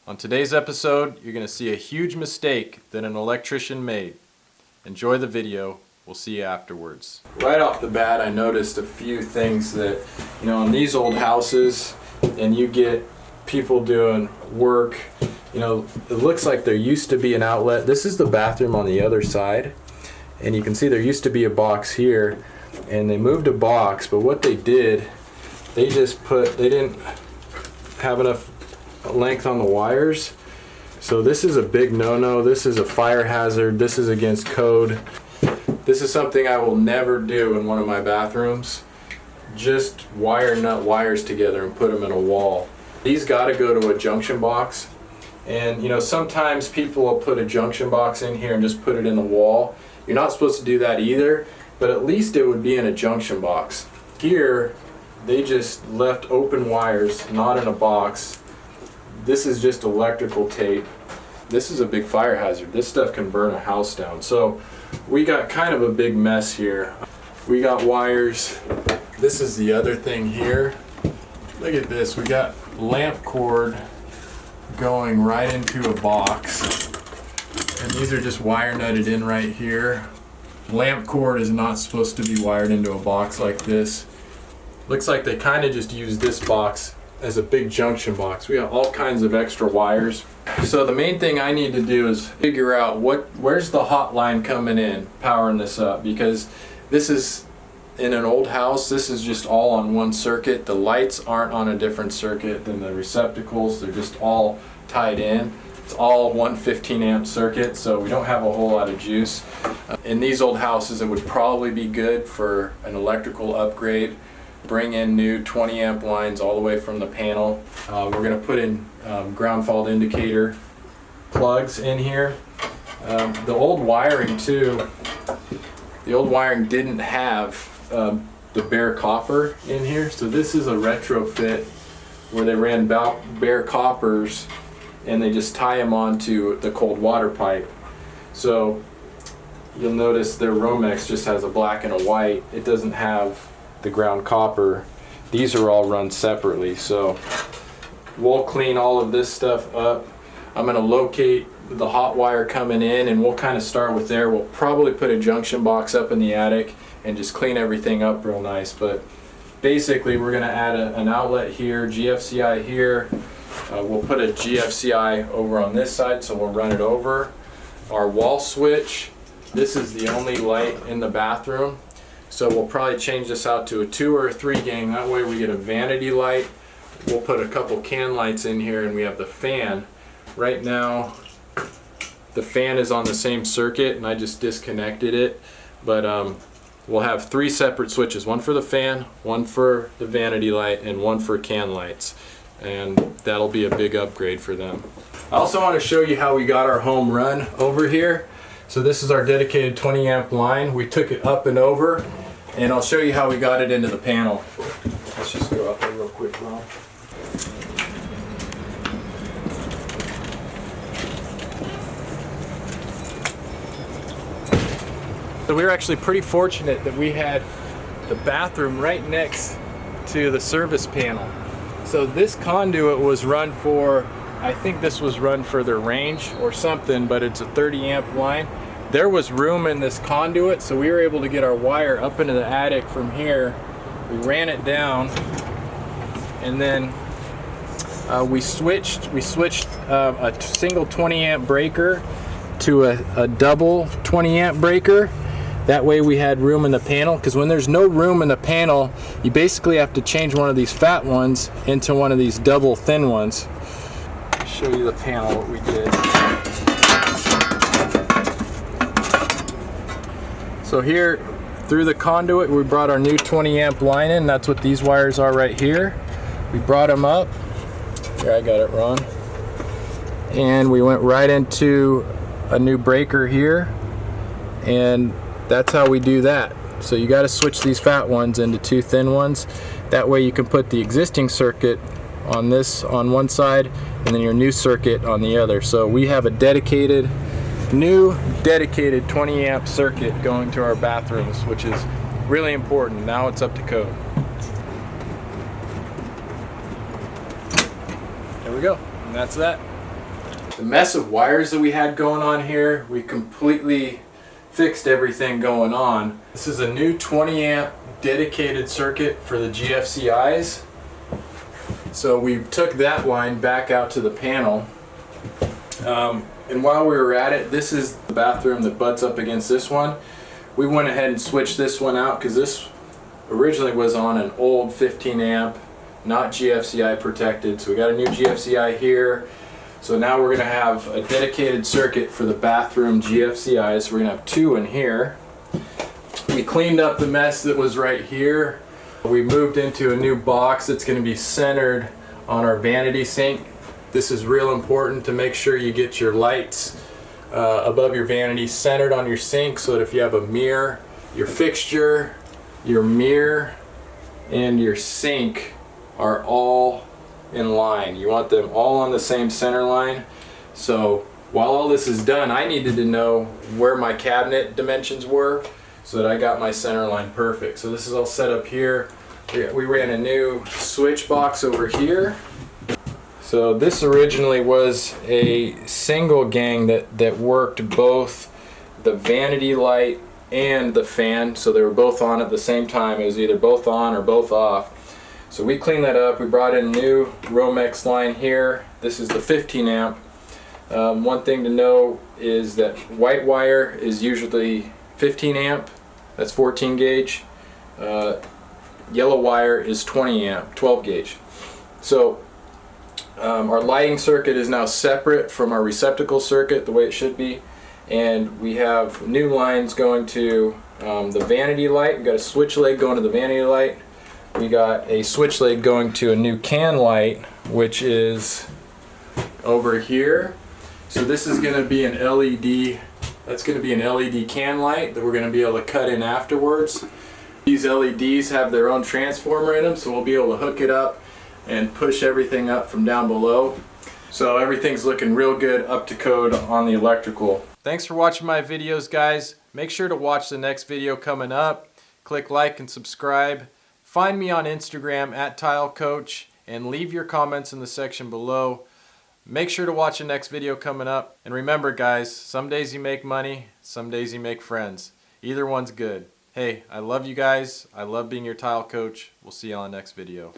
On today's episode, you're going to see a huge mistake that an electrician made. Enjoy the video. We'll see you afterwards. Right off the bat, I noticed a few things that, in these old houses, and you get people doing work, it looks like there used to be an outlet. This is the bathroom on the other side, and you can see there used to be a box here, and they moved a box, but what they did, they didn't have enough length on the wires. So this is a big no-no. This is a fire hazard. This is against code. This is something I will never do in one of my bathrooms. Just wire nut wires together and put them in a wall. These got to go to a junction box. And sometimes people will put a junction box in here and just put it in the wall. You're not supposed to do that either, but at least it would be in a junction box. Here, they just left open wires, not in a box. This is just electrical tape. This is a big fire hazard. This stuff can burn a house down. So we got kind of a big mess here. We got wires. This is the other thing here. Look at this. We got lamp cord going right into a box. And these are just wire nutted in right here. Lamp cord is not supposed to be wired into a box like this. Looks like they kind of just used this box as a big junction box. We got all kinds of extra wires. So the main thing I need to do is figure out where's the hot line coming in, powering this up, because this is in an old house. This is just all on one circuit. The lights aren't on a different circuit than the receptacles. They're just all tied in. It's all 115 amp circuit, so we don't have a whole lot of juice. In these old houses, it would probably be good for an electrical upgrade. Bring in new 20 amp lines all the way from the panel. We're going to put in ground fault indicator plugs in here. The old wiring too, the old wiring didn't have the bare copper in here, so this is a retrofit where they ran bare coppers and they just tie them onto the cold water pipe. So you'll notice their Romex just has a black and a white. It doesn't have the ground copper. These are all run separately, so we'll clean all of this stuff up. I'm going to locate the hot wire coming in, and we'll kind of start with there. We'll probably put a junction box up in the attic and just clean everything up real nice. But basically we're going to add an outlet here, GFCI here. We'll put a GFCI over on this side, so we'll run it over. Our wall switch, this is the only light in the bathroom. So we'll probably change this out to a 2 or a 3 gang. That way we get a vanity light. We'll put a couple can lights in here, and we have the fan. Right now, the fan is on the same circuit, and I just disconnected it. But we'll have 3 separate switches. One for the fan, one for the vanity light, and one for can lights. And that'll be a big upgrade for them. I also want to show you how we got our home run over here. So this is our dedicated 20 amp line. We took it up and over, and I'll show you how we got it into the panel. Let's just go out there real quick, Ron. So we were actually pretty fortunate that we had the bathroom right next to the service panel. So this conduit was run for, I think this was run for their range or something, but it's a 30 amp line. There was room in this conduit, so we were able to get our wire up into the attic from here. We ran it down, and then we switched a single 20 amp breaker to a double 20 amp breaker. That way we had room in the panel, because when there's no room in the panel, you basically have to change one of these fat ones into one of these double thin ones. I'll show you the panel, what we did. So here, through the conduit, we brought our new 20 amp line in. That's what these wires are right here. We brought them up. Here, I got it, Ron. And we went right into a new breaker here. And that's how we do that. So you got to switch these fat ones into 2 thin ones. That way you can put the existing circuit on one side, and then your new circuit on the other. So we have a new dedicated 20 amp circuit going to our bathrooms, which is really important. Now it's up to code. There we go, and that's that. the mess of wires that we had going on here, we completely fixed everything going on. This is a new 20 amp dedicated circuit for the GFCIs. So we took that line back out to the panel. And while we were at it, this is the bathroom that butts up against this one. We went ahead and switched this one out because this originally was on an old 15 amp, not GFCI protected. So we got a new GFCI here. So now we're going to have a dedicated circuit for the bathroom GFCIs. So we're going to have two in here. We cleaned up the mess that was right here. We moved into a new box that's going to be centered on our vanity sink. This is real important to make sure you get your lights above your vanity centered on your sink, so that if you have a mirror, your fixture, your mirror, and your sink are all in line. You want them all on the same center line. So while all this is done, I needed to know where my cabinet dimensions were so that I got my center line perfect. So this is all set up here. We ran a new switch box over here. So this originally was a single gang that worked both the vanity light and the fan, so they were both on at the same time. It was either both on or both off. So we cleaned that up. We brought in a new Romex line here. This is the 15 amp. One thing to know is that white wire is usually 15 amp, that's 14 gauge. Yellow wire is 20 amp, 12 gauge. So our lighting circuit is now separate from our receptacle circuit the way it should be, and we have new lines going to the vanity light. We've got a switch leg going to the vanity light. We got a switch leg going to a new can light, which is over here. So this is going to be an LED, that's going to be an LED can light that we're going to be able to cut in afterwards. These LEDs have their own transformer in them, so we'll be able to hook it up and push everything up from down below. So everything's looking real good, up to code on the electrical. Thanks for watching my videos, guys. Make sure to watch the next video coming up. Click like and subscribe. Find me on Instagram @TileCoach and leave your comments in the section below. Make sure to watch the next video coming up. And remember, guys, some days you make money, some days you make friends. Either one's good. Hey, I love you guys. I love being your tile coach. We'll see you on the next video.